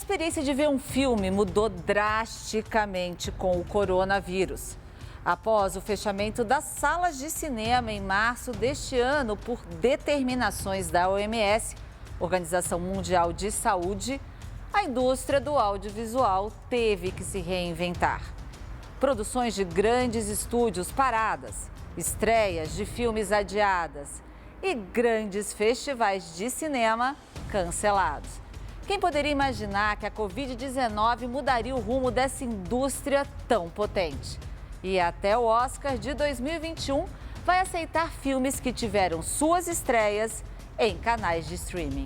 experiência de ver um filme mudou drasticamente com o coronavírus. Após o fechamento das salas de cinema em março deste ano por determinações da OMS, Organização Mundial de Saúde, a indústria do audiovisual teve que se reinventar. Produções de grandes estúdios paradas, estreias de filmes adiadas e grandes festivais de cinema cancelados. Quem poderia imaginar que a Covid-19 mudaria o rumo dessa indústria tão potente? E até o Oscar de 2021 vai aceitar filmes que tiveram suas estreias em canais de streaming.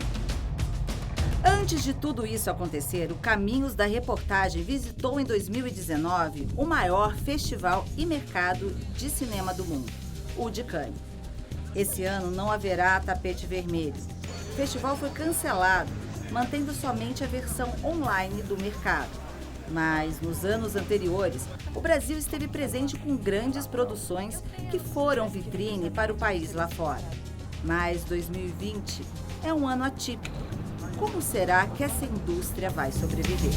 Antes de tudo isso acontecer, o Caminhos da Reportagem visitou em 2019 o maior festival e mercado de cinema do mundo, o de Cannes. Esse ano não haverá tapete vermelho. O festival foi cancelado, mantendo somente a versão online do mercado. Mas, nos anos anteriores, o Brasil esteve presente com grandes produções que foram vitrine para o país lá fora. Mas 2020 é um ano atípico. Como será que essa indústria vai sobreviver?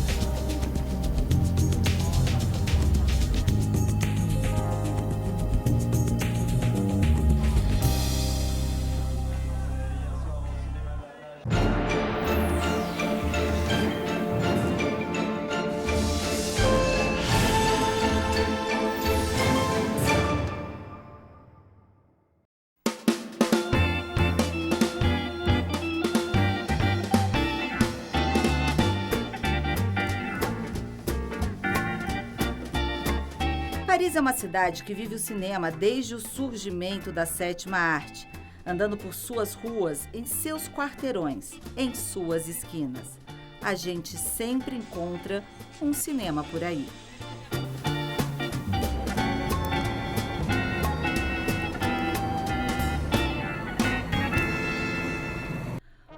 Paris é uma cidade que vive o cinema desde o surgimento da sétima arte, andando por suas ruas, em seus quarteirões, em suas esquinas. A gente sempre encontra um cinema por aí.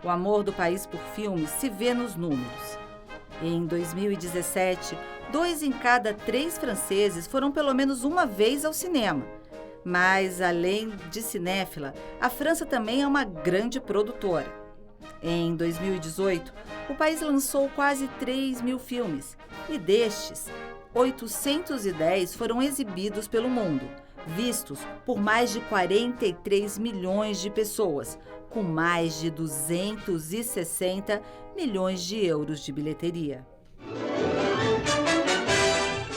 O amor do país por filmes se vê nos números. Em 2017, 2 em cada 3 franceses foram pelo menos uma vez ao cinema. Mas, além de cinéfila, a França também é uma grande produtora. Em 2018, o país lançou quase 3.000 filmes e destes, 810 foram exibidos pelo mundo, vistos por mais de 43 milhões de pessoas, com mais de 260 milhões de euros de bilheteria.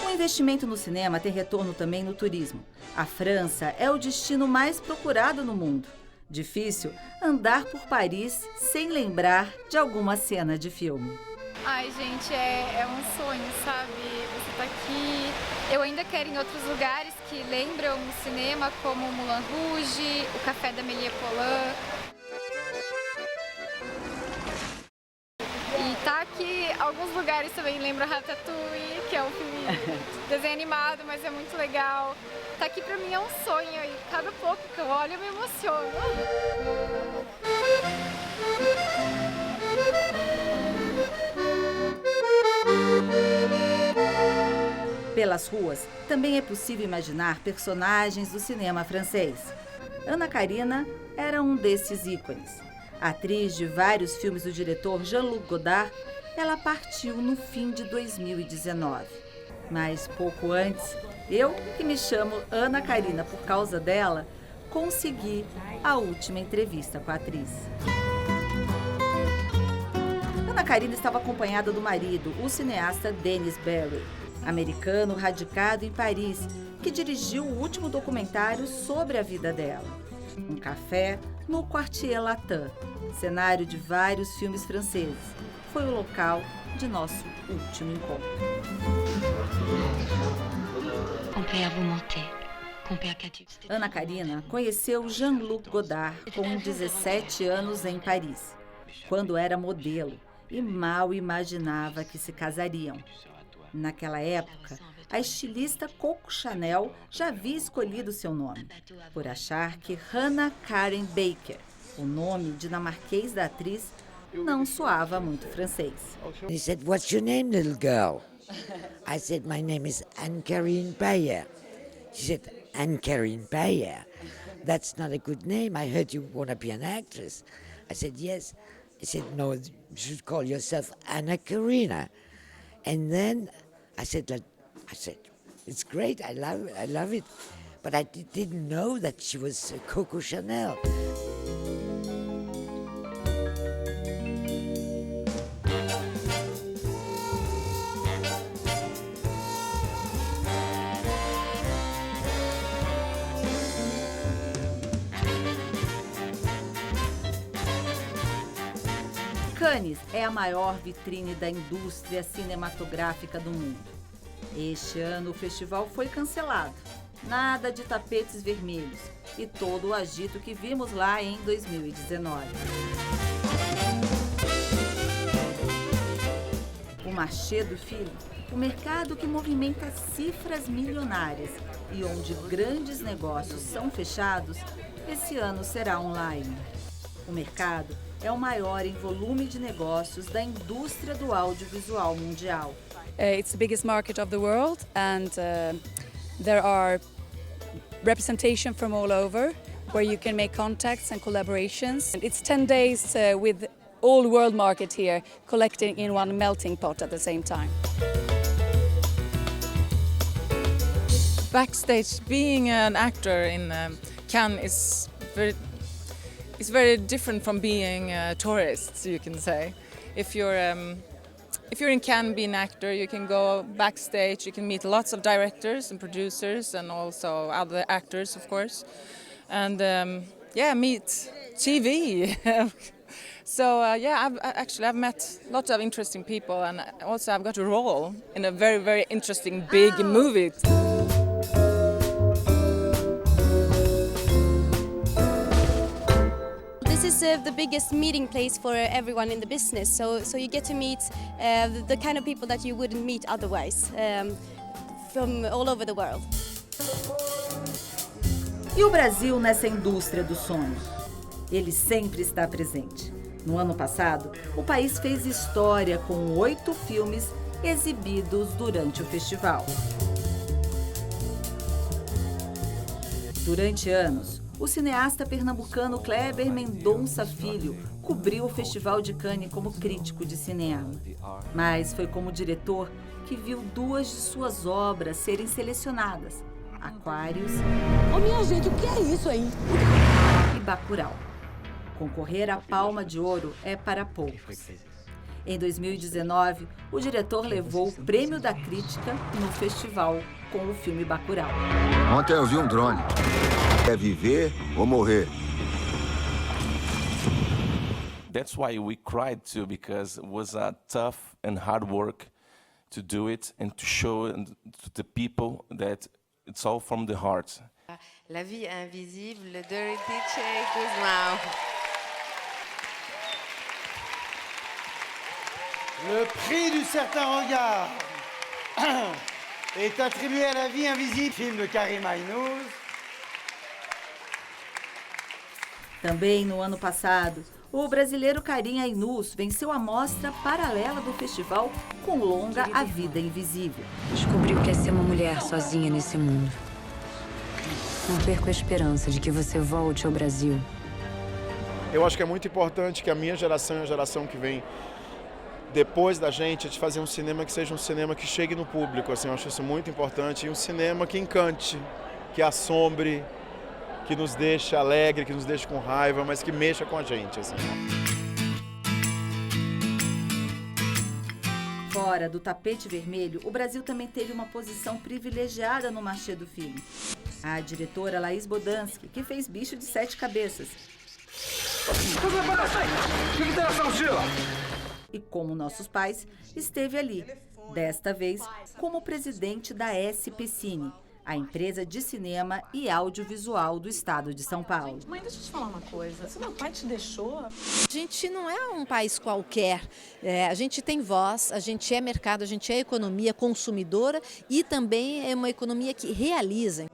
O investimento no cinema tem retorno também no turismo. A França é o destino mais procurado no mundo. Difícil andar por Paris sem lembrar de alguma cena de filme. Ai, gente, é um sonho, sabe? Você tá aqui. Eu ainda quero ir em outros lugares que lembram o cinema, como o Moulin Rouge, o Café da Amélie Poulain. E tá aqui, alguns lugares também lembram Ratatouille, que é um filme de desenho animado, mas é muito legal. Tá aqui pra mim é um sonho e cada pouco que eu olho eu me emociono. Pelas ruas, também é possível imaginar personagens do cinema francês. Ana Karina era um desses ícones. Atriz de vários filmes do diretor Jean-Luc Godard, ela partiu no fim de 2019. Mas pouco antes, eu, que me chamo Ana Karina por causa dela, consegui a última entrevista com a atriz. Ana Karina estava acompanhada do marido, o cineasta Denis Barry, americano radicado em Paris, que dirigiu o último documentário sobre a vida dela. Um café no Quartier Latin, cenário de vários filmes franceses. Foi o local de nosso último encontro. Ana Karina conheceu Jean-Luc Godard com 17 anos em Paris, quando era modelo e mal imaginava que se casariam. Naquela época, a estilista Coco Chanel já havia escolhido seu nome, por achar que Hannah Karen Baker, o nome dinamarquês da atriz, não soava muito francês. He said, "What's your name, little girl?" I said, "My name is Anne-Carine Bayer." She said, "Anne-Carine Bayer? That's not a good name. I heard you want to be an actress." I said, "Yes, He said, no, you should call yourself Anna Karina. And then I said, it's great, I love it. But I didn't know that she was Coco Chanel. Cannes é a maior vitrine da indústria cinematográfica do mundo. Este ano o festival foi cancelado. Nada de tapetes vermelhos e todo o agito que vimos lá em 2019. O Marché du Film, o mercado que movimenta cifras milionárias e onde grandes negócios são fechados, esse ano será online. O mercado é o maior em volume de negócios da indústria do audiovisual mundial. It's the biggest market of the world and there are representation from all over where you can make contacts and collaborations. It's 10 days with all world market here collecting in one melting pot at the same time. Backstage, being an actor in Cannes is very different from being a tourist, you can say. If you're in Cannes, being an actor, you can go backstage, you can meet lots of directors and producers and also other actors, of course. And meet TV. So I've met lots of interesting people and also I've got a role in a very, very interesting big movie. This is the biggest meeting place for everyone in the business, so you get to meet the kind of people that you wouldn't meet otherwise from all over the world. E o Brasil nessa indústria do sonho? Ele sempre está presente. No ano passado, o país fez história com 8 filmes exibidos durante o festival. Durante anos, o cineasta pernambucano Kleber Mendonça Filho cobriu o Festival de Cannes como crítico de cinema. Mas foi como diretor que viu 2 de suas obras serem selecionadas: Aquários minha gente, o que é isso aí? e Bacurau. Concorrer à Palma de Ouro é para poucos. Em 2019, o diretor levou o Prêmio da Crítica no festival com o filme Bacurau. Ontem eu vi um drone. É viver ou morrer? That's why we cried too, because it was a tough and hard work to do it and to show to the people that it's all from the heart. La vie invisible de Dorothée Guzmão. Le prix du certain regard est attribué à La vie invisible, film de Karim Aynouz. Também no ano passado, o brasileiro Karim Aynouz venceu a mostra paralela do festival com o longa A Vida Invisível. Descobri o que é ser uma mulher sozinha nesse mundo. Não perco a esperança de que você volte ao Brasil. Eu acho que é muito importante que a minha geração e a geração que vem depois da gente, de fazer um cinema que seja um cinema que chegue no público. Assim, eu acho isso muito importante. E um cinema que encante, que assombre, que nos deixe alegre, que nos deixe com raiva, mas que mexa com a gente. Assim. Fora do tapete vermelho, o Brasil também teve uma posição privilegiada no Marché du Film. A diretora Laís Bodansky, que fez Bicho de 7 Cabeças. E como nossos pais, esteve ali, desta vez como presidente da SP Cine, a empresa de cinema e audiovisual do estado de São Paulo. Mãe, deixa eu te falar uma coisa. Se meu pai te deixou... A gente não é um país qualquer. A gente tem voz, a gente é mercado, a gente é economia consumidora e também é uma economia que realiza.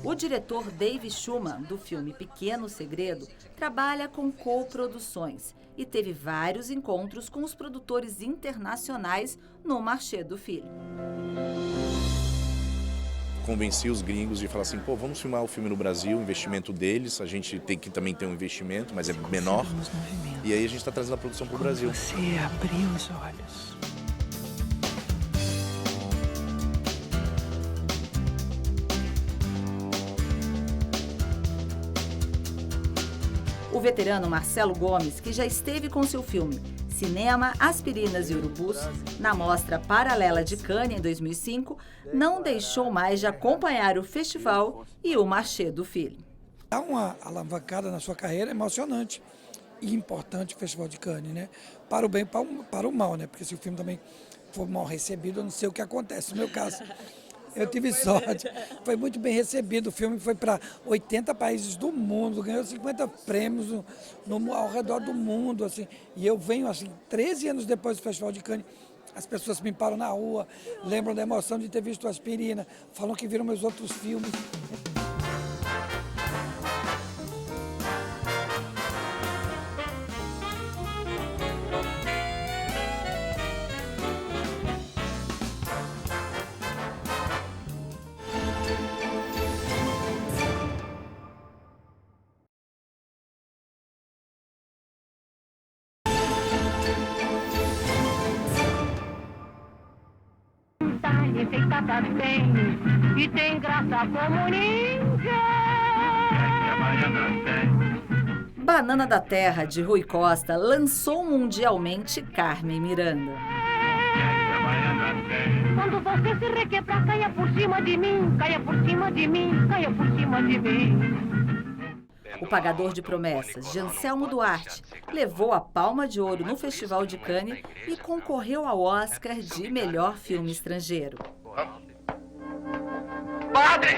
O diretor Dave Schumann, do filme Pequeno Segredo, trabalha com coproduções e teve vários encontros com os produtores internacionais no Marché du Film. convenci os gringos de falar assim, pô, vamos filmar o filme no Brasil, o investimento deles, a gente tem que também ter um investimento, mas é menor. E aí a gente está trazendo a produção para o Brasil. Você abriu os olhos. O veterano Marcelo Gomes, que já esteve com seu filme Cinema, Aspirinas e Urubus na Mostra Paralela de Cannes em 2005, não deixou mais de acompanhar o festival e o marché do filme. Dá uma alavancada na sua carreira emocionante e importante o Festival de Cannes, né? Para o bem e para o mal, né? Porque se o filme também for mal recebido, eu não sei o que acontece. No meu caso, eu tive sorte, foi muito bem recebido, o filme foi para 80 países do mundo, ganhou 50 prêmios ao redor do mundo, assim, e eu venho, assim, 13 anos depois do Festival de Cannes, as pessoas me param na rua, lembram da emoção de ter visto Aspirina, falam que viram meus outros filmes. Enfeitada bem e tem graça como ninguém. Banana da Terra, de Rui Costa, lançou mundialmente Carmen Miranda. Quando você se requebrar, caia por cima de mim, caia por cima de mim, caia por cima de mim. O pagador de promessas, Janselmo Duarte, levou a Palma de Ouro no Festival de Cannes e concorreu ao Oscar de melhor filme estrangeiro. Padre,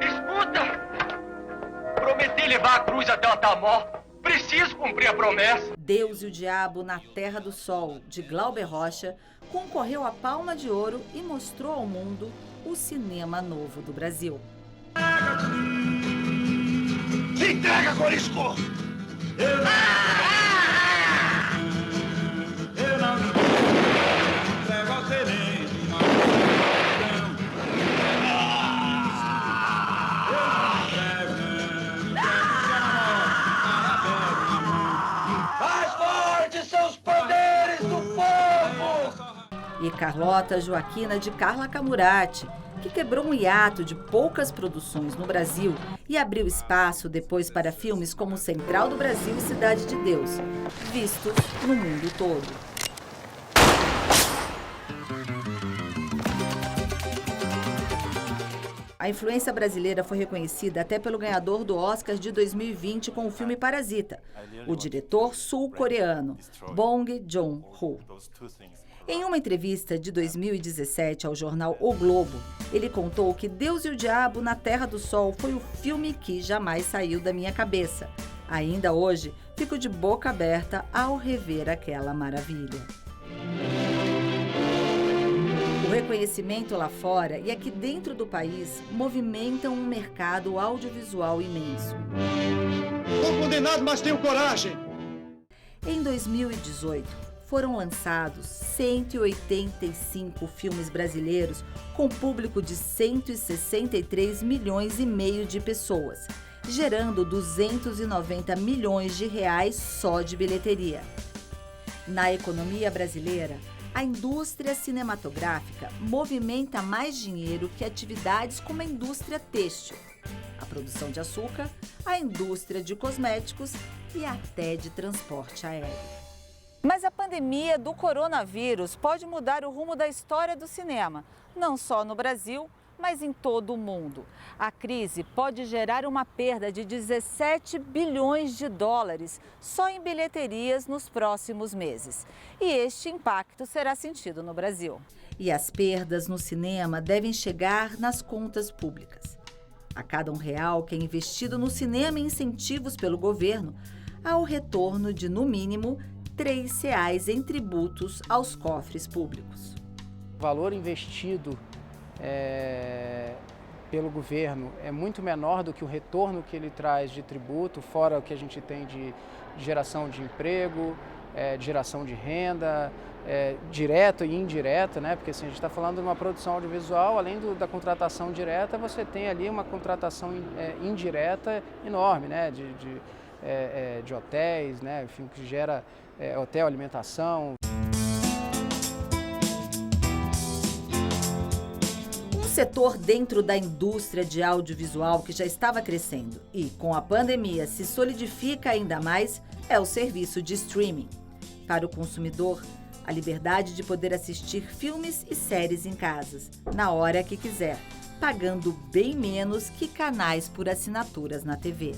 escuta! Prometi levar a cruz até o Tamó. Preciso cumprir a promessa. Deus e o Diabo na Terra do Sol, de Glauber Rocha, concorreu à Palma de Ouro e mostrou ao mundo o cinema novo do Brasil. Se entrega, Corisco! Eu não entrego a serena. Mais fortes são os poderes do povo! E Carlota Joaquina de Carla Camurati, que quebrou um hiato de poucas produções no Brasil e abriu espaço depois para filmes como Central do Brasil e Cidade de Deus, vistos no mundo todo. A influência brasileira foi reconhecida até pelo ganhador do Oscar de 2020 com o filme Parasita, o diretor sul-coreano Bong Joon-ho. Em uma entrevista de 2017 ao jornal O Globo, ele contou que Deus e o Diabo na Terra do Sol foi o filme que jamais saiu da minha cabeça. Ainda hoje, fico de boca aberta ao rever aquela maravilha. O reconhecimento lá fora e aqui dentro do país movimentam um mercado audiovisual imenso. Estou condenado, mas tenho coragem! Em 2018, foram lançados 185 filmes brasileiros com público de 163 milhões e meio de pessoas, gerando 290 milhões de reais só de bilheteria. Na economia brasileira, a indústria cinematográfica movimenta mais dinheiro que atividades como a indústria têxtil, a produção de açúcar, a indústria de cosméticos e até de transporte aéreo. Mas a pandemia do coronavírus pode mudar o rumo da história do cinema, não só no Brasil, mas em todo o mundo. A crise pode gerar uma perda de 17 bilhões de dólares só em bilheterias nos próximos meses. E este impacto será sentido no Brasil. E as perdas no cinema devem chegar nas contas públicas. A cada R$1 que é investido no cinema em incentivos pelo governo, há o retorno de, no mínimo, R$3 em tributos aos cofres públicos. O valor investido pelo governo é muito menor do que o retorno que ele traz de tributo, fora o que a gente tem de geração de emprego, de geração de renda, direta e indireta, né? Porque assim, a gente está falando de uma produção audiovisual, além da contratação direta, você tem ali uma contratação indireta enorme, né? De hotéis, né? Enfim, que gera hotel, alimentação. Um setor dentro da indústria de audiovisual que já estava crescendo e, com a pandemia, se solidifica ainda mais é o serviço de streaming. Para o consumidor, a liberdade de poder assistir filmes e séries em casas, na hora que quiser, pagando bem menos que canais por assinaturas na TV.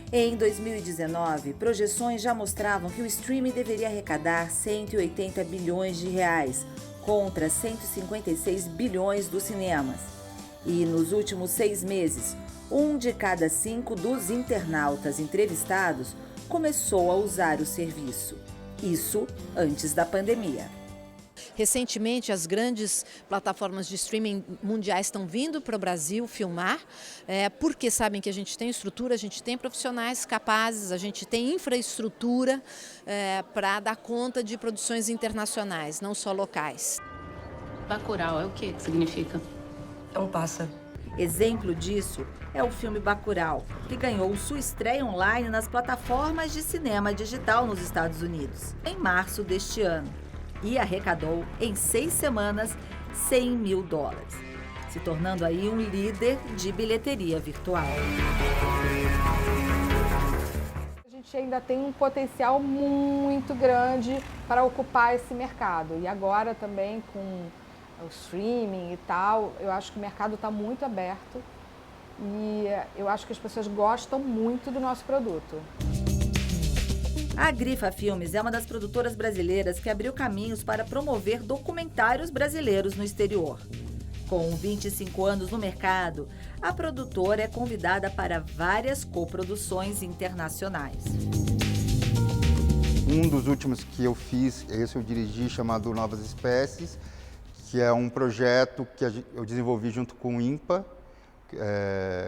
Em 2019, projeções já mostravam que o streaming deveria arrecadar 180 bilhões de reais, contra 156 bilhões dos cinemas. E nos últimos 6 meses, 1 de cada 5 dos internautas entrevistados começou a usar o serviço. Isso antes da pandemia. Recentemente, as grandes plataformas de streaming mundiais estão vindo para o Brasil filmar, porque sabem que a gente tem estrutura, a gente tem profissionais capazes, a gente tem infraestrutura para dar conta de produções internacionais, não só locais. Bacurau é o que significa? É um pássaro. Exemplo disso é o filme Bacurau, que ganhou sua estreia online nas plataformas de cinema digital nos Estados Unidos, em março deste ano, e arrecadou, em 6 semanas, $100 mil, se tornando aí um líder de bilheteria virtual. A gente ainda tem um potencial muito grande para ocupar esse mercado. E agora também com o streaming e tal, eu acho que o mercado está muito aberto e eu acho que as pessoas gostam muito do nosso produto. A Grifa Filmes é uma das produtoras brasileiras que abriu caminhos para promover documentários brasileiros no exterior. Com 25 anos no mercado, a produtora é convidada para várias coproduções internacionais. Um dos últimos que eu fiz, esse eu dirigi, chamado Novas Espécies, que é um projeto que eu desenvolvi junto com o INPA,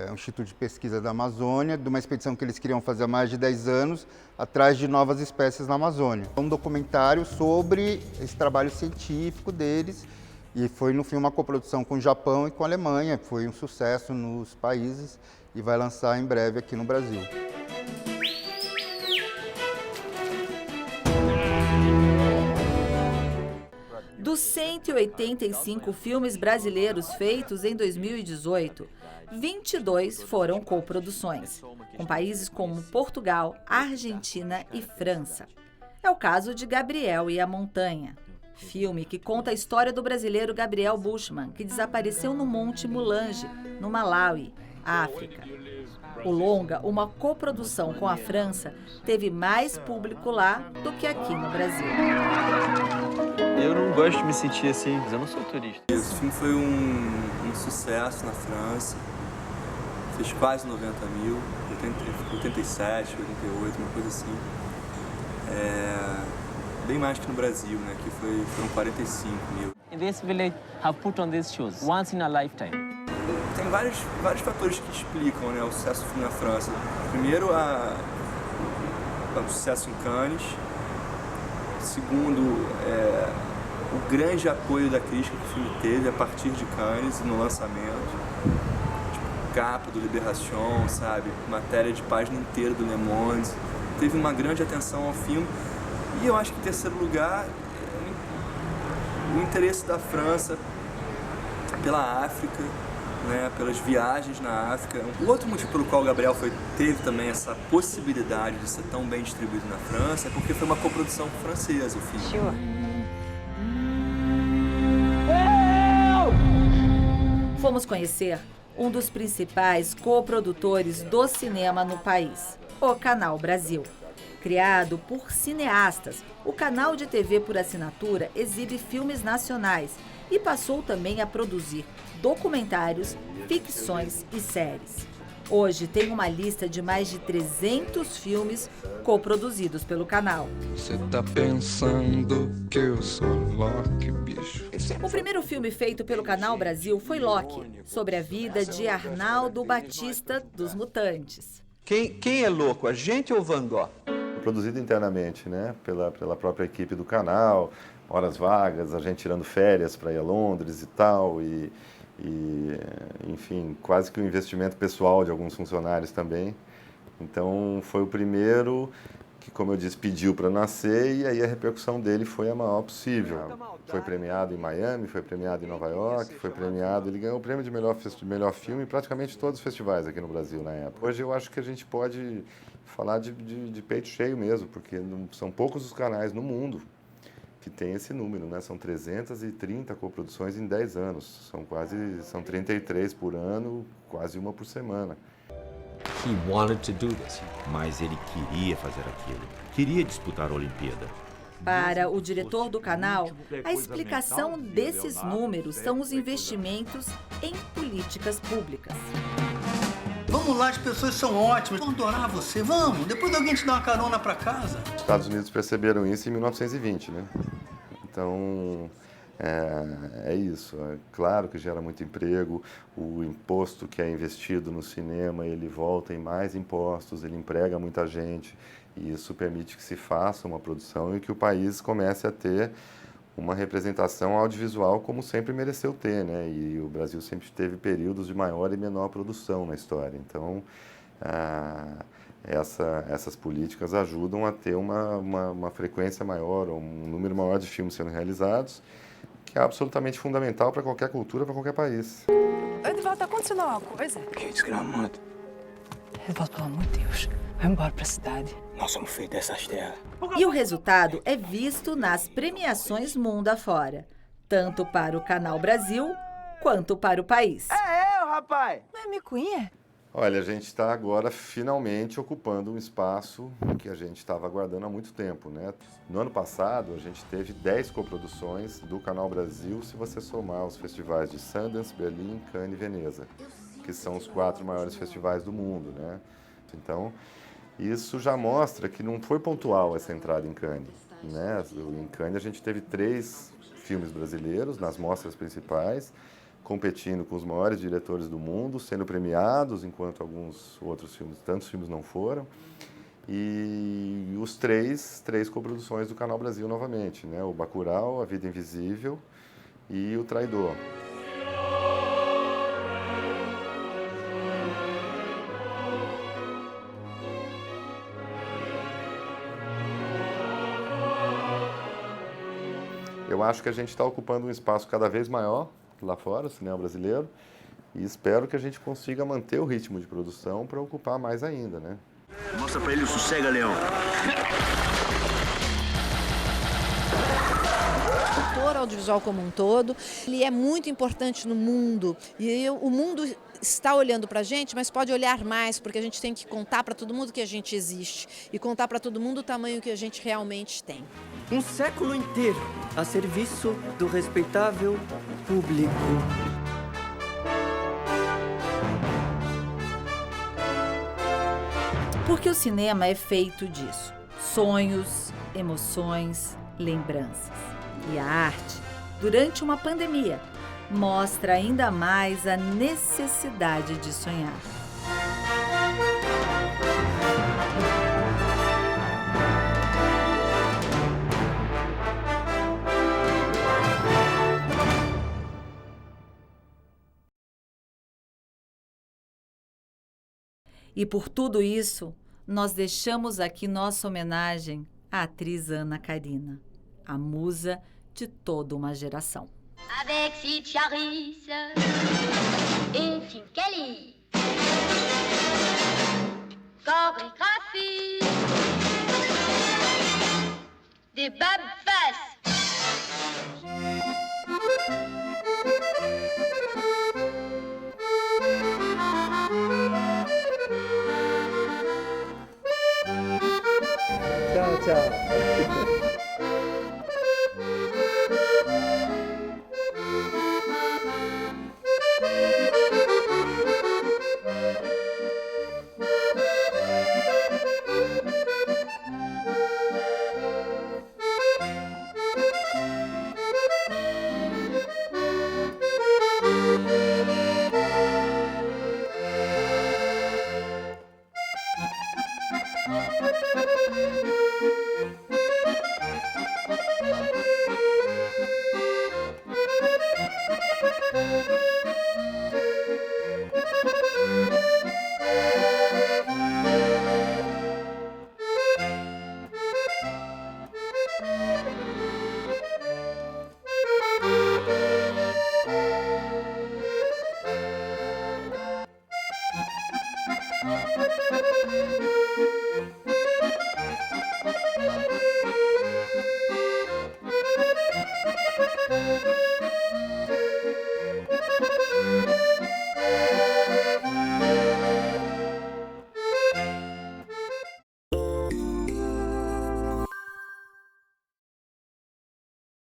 o Instituto de Pesquisa da Amazônia, de uma expedição que eles queriam fazer há mais de 10 anos, atrás de novas espécies na Amazônia. Um documentário sobre esse trabalho científico deles, e foi no fim uma coprodução com o Japão e com a Alemanha, foi um sucesso nos países e vai lançar em breve aqui no Brasil. Dos 185 filmes brasileiros feitos em 2018, 22 foram coproduções, com países como Portugal, Argentina e França. É o caso de Gabriel e a Montanha, filme que conta a história do brasileiro Gabriel Bushman, que desapareceu no Monte Mulanje, no Malawi, África. O longa, uma coprodução com a França, teve mais público lá do que aqui no Brasil. Eu não gosto de me sentir assim, mas eu não sou turista. Esse filme foi um sucesso na França, fez quase 90 mil, 87, 88, uma coisa assim. Bem mais que no Brasil, né? Que foram 45 mil. In this village, have put on these shoes once in a lifetime. Tem vários fatores que explicam, né, o sucesso do filme na França. Primeiro, o sucesso em Cannes. Segundo, o grande apoio da crítica que o filme teve a partir de Cannes no lançamento. Tipo, capa do Libération, sabe? Matéria de página inteira do Le Monde. Teve uma grande atenção ao filme. E eu acho que, em terceiro lugar, o interesse da França pela África, né, pelas viagens na África. O outro motivo pelo qual o Gabriel teve também essa possibilidade de ser tão bem distribuído na França é porque foi uma coprodução francesa, o filme. Fomos conhecer um dos principais coprodutores do cinema no país, o Canal Brasil. Criado por cineastas, o canal de TV por assinatura exibe filmes nacionais e passou também a produzir documentários, ficções e séries. Hoje tem uma lista de mais de 300 filmes coproduzidos pelo canal. Você tá pensando que eu sou Loki, bicho? O primeiro filme feito pelo Canal Brasil foi Loki, sobre a vida de Arnaldo Batista dos Mutantes. Quem é louco, a gente ou Van Gogh? Produzido internamente, né, pela própria equipe do canal, horas vagas, a gente tirando férias para ir a Londres e tal, e enfim, quase que um investimento pessoal de alguns funcionários também. Então foi o primeiro que, como eu disse, pediu para nascer, e aí a repercussão dele foi a maior possível. Foi premiado em Miami, foi premiado em Nova York, foi premiado, ele ganhou o prêmio de melhor filme em praticamente todos os festivais aqui no Brasil na época. Hoje eu acho que a gente pode falar de peito cheio mesmo, porque são poucos os canais no mundo que tem esse número, né? São 330 coproduções em 10 anos, são 33 por ano, quase uma por semana. He wanted to do this. Mas ele queria fazer aquilo, queria disputar a Olimpíada. Para o diretor do canal, a explicação desses números são os investimentos em políticas públicas. Vamos lá, as pessoas são ótimas, vão adorar você, vamos. Depois alguém te dá uma carona para casa. Os Estados Unidos perceberam isso em 1920, né? Então, é isso. É claro que gera muito emprego, o imposto que é investido no cinema, ele volta em mais impostos, ele emprega muita gente, e isso permite que se faça uma produção e que o país comece a ter uma representação audiovisual como sempre mereceu ter, né? E o Brasil sempre teve períodos de maior e menor produção na história. Então, essas políticas ajudam a ter uma frequência maior, um número maior de filmes sendo realizados, que é absolutamente fundamental para qualquer cultura, para qualquer país. Edivaldo, está acontecendo alguma coisa? Que desgramado. Edivaldo, pelo amor de Deus, vai embora para a cidade. Nós somos feitos dessas terras. E o resultado é visto nas premiações mundo afora, tanto para o Canal Brasil quanto para o país. É eu, rapaz! Não é micuinha? Olha, a gente está agora finalmente ocupando um espaço que a gente estava aguardando há muito tempo, né? No ano passado, a gente teve 10 coproduções do Canal Brasil, se você somar os festivais de Sundance, Berlim, Cannes e Veneza, que são os 4 maiores festivais do mundo, né? Então, isso já mostra que não foi pontual essa entrada em Cannes, né? Em Cannes a gente teve 3 filmes brasileiros nas mostras principais, competindo com os maiores diretores do mundo, sendo premiados, enquanto alguns outros filmes, tantos filmes não foram. E os três coproduções do Canal Brasil novamente, né? O Bacurau, A Vida Invisível e O Traidor. Eu acho que a gente está ocupando um espaço cada vez maior lá fora, o cinema brasileiro, e espero que a gente consiga manter o ritmo de produção para ocupar mais ainda, né? Mostra pra ele o Sossega, Leão. O setor audiovisual como um todo, ele é muito importante no mundo, e o mundo está olhando para a gente, mas pode olhar mais, porque a gente tem que contar para todo mundo que a gente existe e contar para todo mundo o tamanho que a gente realmente tem. Um século inteiro a serviço do respeitável público. Porque o cinema é feito disso. Sonhos, emoções, lembranças. E a arte, durante uma pandemia, mostra ainda mais a necessidade de sonhar. E por tudo isso, nós deixamos aqui nossa homenagem à atriz Ana Karina, a musa de toda uma geração. Avec Sid Charisse et Tim Kelly, chorégraphie des Babfas.